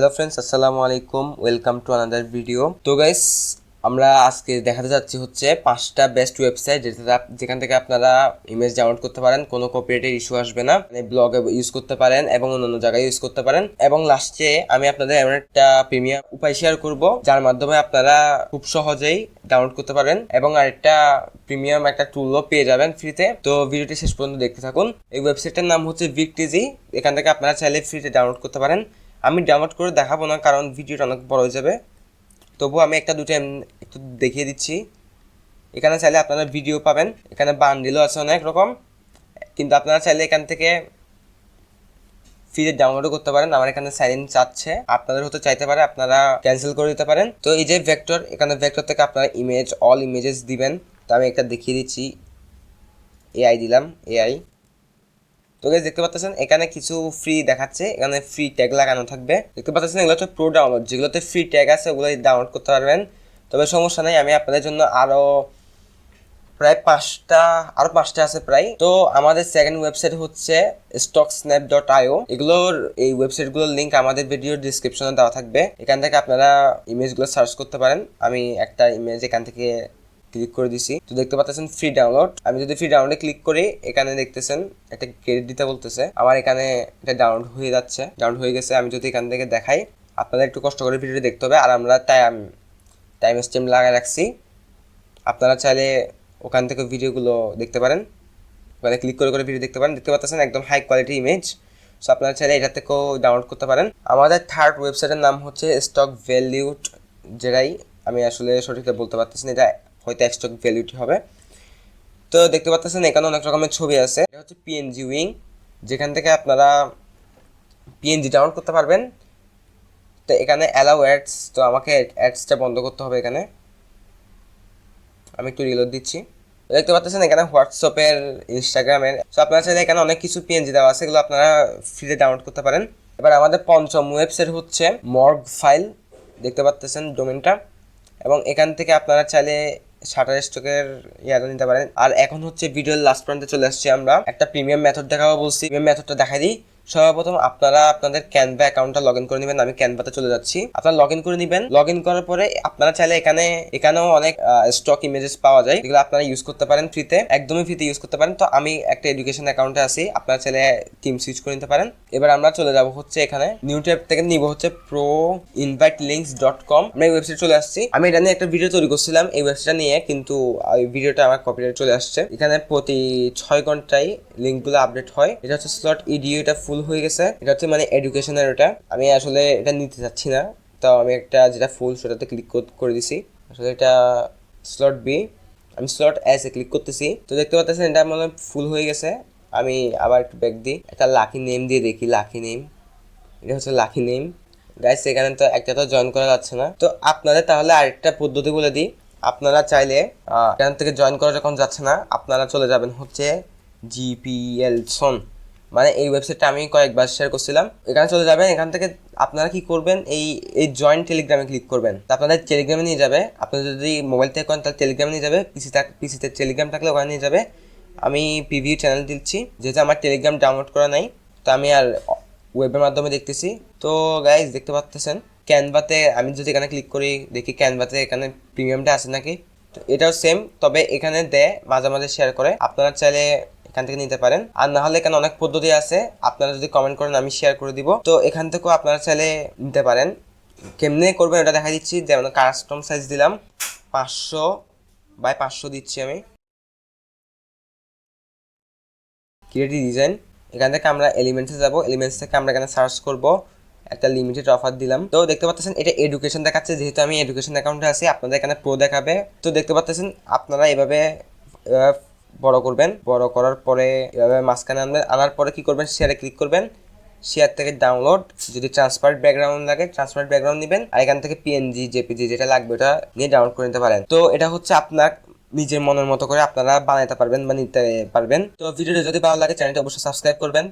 Hello friends, আসসালামু আলাইকুম। Welcome to another video. তো গাইস, আমরা আজকে দেখাতে যাচ্ছি হচ্ছে 5টা বেস্ট ওয়েবসাইট যেখান থেকে আপনারা ইমেজ ডাউনলোড করতে পারেন, কোনো কপিরাইটের ইস্যু আসবে না, মানে ব্লগে ইউজ করতে পারেন এবং অন্যান্য জায়গায় ইউজ করতে পারেন। এবং লাস্টে আমি আপনাদের এমন একটা প্রিমিয়াম উপায় শেয়ার করব যার মাধ্যমে আপনারা খুব সহজেই ডাউনলোড করতে পারেন এবং আরেকটা প্রিমিয়াম একটা টুলও পেয়ে যাবেন ফ্রিতে। তো ভিডিওটি শেষ পর্যন্ত দেখতে থাকুন। এই ওয়েবসাইটের নাম হচ্ছে ভিকটিজি। এখান থেকে আপনারা চাইলে ফ্রিতে ডাউনলোড করতে পারেন। আমি ডাউনলোড করে দেখাবো না, কারণ ভিডিওটা অনেক বড় হয়ে যাবে। তবু আমি একটা দুটো একটু দেখিয়ে দিচ্ছি। এখানে চাইলে আপনারা ভিডিও পাবেন, এখানে বান্ডিলও আছে অনেক রকম, কিন্তু আপনারা চাইলে এখান থেকে ফ্রিতে ডাউনলোডও করতে পারেন। আমার এখানে সাইন ইন চাচ্ছে, আপনাদের হতে চাইতে পারে, আপনারা ক্যান্সেল করে দিতে পারেন। তো এই যে ভেক্টর, এখানে ভেক্টর থেকে আপনারা ইমেজ, অল ইমেজেস দিবেন। তো আমি একটা দেখিয়ে দিচ্ছি, এআই দিলাম, এআই। তো গাইস দেখতে পাচ্ছেন এখানে কিছু ফ্রি দেখাচ্ছে, এখানে ফ্রি ট্যাগ লাগানো থাকবে। দেখতে পাচ্ছেন এগুলো হচ্ছে প্রো ডাউনলোড, যেগুলোতে ফ্রি ট্যাগ আছে ওগুলো ডাউনলোড করতে পারবেন। তবে সমস্যা নেই, আমি আপনাদের জন্য আরো পাঁচটা আছে প্রায়। তো আমাদের সেকেন্ড ওয়েবসাইট হচ্ছে stocksnap.io। এগুলোর এই ওয়েবসাইটগুলোর লিঙ্ক আমাদের ভিডিওর ডিসক্রিপশনে দেওয়া থাকবে। এখান থেকে আপনারা ইমেজগুলো সার্চ করতে পারেন। আমি একটা ইমেজ এখান থেকে ক্লিক করে দিছি। তো দেখতে পাচ্ছেন ফ্রি ডাউনলোড। আমি যদি ফ্রি ডাউনলোডে ক্লিক করি, এখানে দেখতেছেন একটা ক্রেডিট দিতে বলতেছে। আমার এখানে এটা ডাউনলোড হয়ে যাচ্ছে, ডাউনলোড হয়ে গেছে। আমি যদি এখান থেকে দেখাই, আপনাদের একটু কষ্ট করে ভিডিওটি দেখতে হবে। আর আমরা টাইম স্ট্যাম্প লাগাই রাখছি, আপনারা চাইলে ওখান থেকে ভিডিওগুলো দেখতে পারেন, ওখানে ক্লিক করে করে ভিডিও দেখতে পারেন। দেখতে পাচ্ছেন একদম হাই কোয়ালিটি ইমেজ। সো আপনারা চাইলে এটা থেকেও ডাউনলোড করতে পারেন। আমাদের থার্ড ওয়েবসাইটের নাম হচ্ছে স্টক ভ্যালিউড, যেটাই আমি আসলে সঠিকটা বলতে পারতেছি না, এটা হয়তো স্টক ভ্যালিউটি হবে। তো দেখতে পাচ্ছেন এখানে অনেক রকমের ছবি আছে। এটা হচ্ছে পিএনজি উইং, যেখান থেকে আপনারা পিএনজি ডাউনলোড করতে পারবেন। তো এখানে অ্যালাউ অ্যাডস, তো আমাকে অ্যাডসটা বন্ধ করতে হবে। এখানে আমি একটু রিলোড দিচ্ছি। দেখতে পাচ্ছেন এখানে হোয়াটসঅ্যাপের, ইনস্টাগ্রামের, সো আপনারা চাইলে এখানে অনেক কিছু পিএনজি দেওয়া আছে, এগুলো আপনারা ফ্রিতে ডাউনলোড করতে পারেন। এবার আমাদের পঞ্চম ওয়েবসাইট হচ্ছে মর্গ ফাইল। দেখতে পাচ্ছেন ডোমেনটা, এবং এখান থেকে আপনারা চাইলে শাটার স্টকের ইয়াটা নিতে পারেন। আর এখন হচ্ছে ভিডিওর লাস্ট পয়েন্টে চলে আসছি, আমরা একটা প্রিমিয়াম মেথড দেখাবো বলছি। প্রিমিয়াম মেথডটা দেখাই দিই। সর্বপ্রথম আপনারা আপনাদের ক্যানভা অ্যাকাউন্টটা লগ ইন করে নেবেন। আমি ক্যানভাতে চলে যাচ্ছি, আপনারা লগ ইন করে নেবেন। লগ ইন করার পরে আপনারা চাইলে এখানেও অনেক স্টক ইমেজেস পাওয়া যায়, যেগুলো আপনারা ইউজ করতে পারেন ফ্রিতে, একদমই ফ্রিতে ইউজ করতে পারেন। তো আমি একটা এডুকেশন অ্যাকাউন্টে আছি, আপনারা চাইলে টিম সুইচ করে নিতে পারেন। এবার আমরা চলে যাব হচ্ছে এখানে নিউ ট্যাব থেকে নিব হচ্ছে proinvitelinks.com। আমরা এই ওয়েবসাইট চলে আসছি। আমি এটা নিয়ে একটা ভিডিও তৈরি করছিলাম এই ওয়েবসাইটটা নিয়ে, কিন্তু এই ভিডিওটা আমার কপিরাইট চলে আসছে। এখানে প্রতি 6 ঘন্টায় লিঙ্কগুলো আপডেট হয়। এটা হচ্ছে স্লট ইডিও, এটা ফুল হয়ে গেছে। এটা হচ্ছে মানে এডুকেশনের, ওটা আমি আসলে এটা নিতে চাচ্ছি না। তো আমি একটা যেটা ফুল সেটাতে ক্লিক করে দিছি। আসলে এটা স্লট বি, আমি স্লট এস এ ক্লিক করতেছি। তো দেখতে পাচ্ছেন এটা মানে ফুল হয়ে গেছে। আমি আবার একটু ব্যাক দিই, একটা লাকি নেম দিয়ে দেখি। লাকি নেম, এটা হচ্ছে লাকি নেম। গাইস এখানে তো একটা তো জয়েন করা যাচ্ছে না। তো আপনাদের তাহলে আরেকটা পদ্ধতি বলে দিই। আপনারা চাইলে এখান থেকে জয়েন করা যখন যাচ্ছে না, আপনারা চলে যাবেন হচ্ছে জিপিএলসন, মানে এই ওয়েবসাইটটা আমি কয়েকবার শেয়ার করছিলাম। এখানে চলে যাবেন। এখান থেকে আপনারা কি করবেন, এই জয়েন টেলিগ্রামে ক্লিক করবেন। আপনাদের টেলিগ্রামে নিয়ে যাবে। আপনারা যদি মোবাইল থেকে করেন তাহলে টেলিগ্রামে নিয়ে যাবে, পিসিতে টেলিগ্রাম থাকলে ওখানে নিয়ে যাবে। আমি প্রিভিউ চ্যানেল দিচ্ছি, যেহেতু আমার টেলিগ্রাম ডাউনলোড করা নাই, তো আমি আর ওয়েবের মাধ্যমে দেখতেছি। তো গাইজ দেখতে পাচ্ছেন ক্যানভাতে আমি যদি এখানে ক্লিক করি, দেখি ক্যানভাতে এখানে প্রিমিয়ামটা আছে নাকি। তো এটাও সেম, তবে এখানে দেয় মাঝে মাঝে শেয়ার করে, আপনারা চাইলে এখান থেকে নিতে পারেন। আর না হলে এখানে অনেক পদ্ধতি আছে, আপনারা যদি কমেন্ট করেন আমি শেয়ার করে দিব। তো এখান থেকেও আপনারা চাইলে নিতে পারেন। কেমনে করবেন ওটা দেখা দিচ্ছি। যেমন কাস্টম সাইজ দিলাম 500x500 দিচ্ছি আমি। ক্রিয়েটিভ ডিজাইন, এখান থেকে আমরা এলিমেন্টসে যাব। এলিমেন্টস থেকে আমরা এখানে সার্চ করব, একটা লিমিটেড অফার দিলাম। তো দেখতে পাচ্ছেন এটা এডুকেশন দেখাচ্ছে, যেহেতু আমি এডুকেশন অ্যাকাউন্টে আছি। আপনাদের এখানে প্রো দেখাবে। তো দেখতে পাচ্ছেন আপনারা এভাবে বড় করবেন। বড় করার পরে এভাবে মাঝখানে আনার পরে কি করবেন, শেয়ারে ক্লিক করবেন। শেয়ার থেকে ডাউনলোড, যদি ট্রান্সপারেন্ট ব্যাকগ্রাউন্ড লাগে ট্রান্সপারেন্ট ব্যাকগ্রাউন্ড নেবেন। আর এখান থেকে পিএনজি, জেপিজি যেটা লাগবে ওটা নিয়ে ডাউনলোড করে নিতে পারেন। তো এটা হচ্ছে আপনার নিজের মনের মতো করে আপনারা বানাইতে পারবেন বা নিতে পারবেন। তো ভিডিওটা যদি ভালো লাগে চ্যানেলটা অবশ্যই সাবস্ক্রাইব করবেন।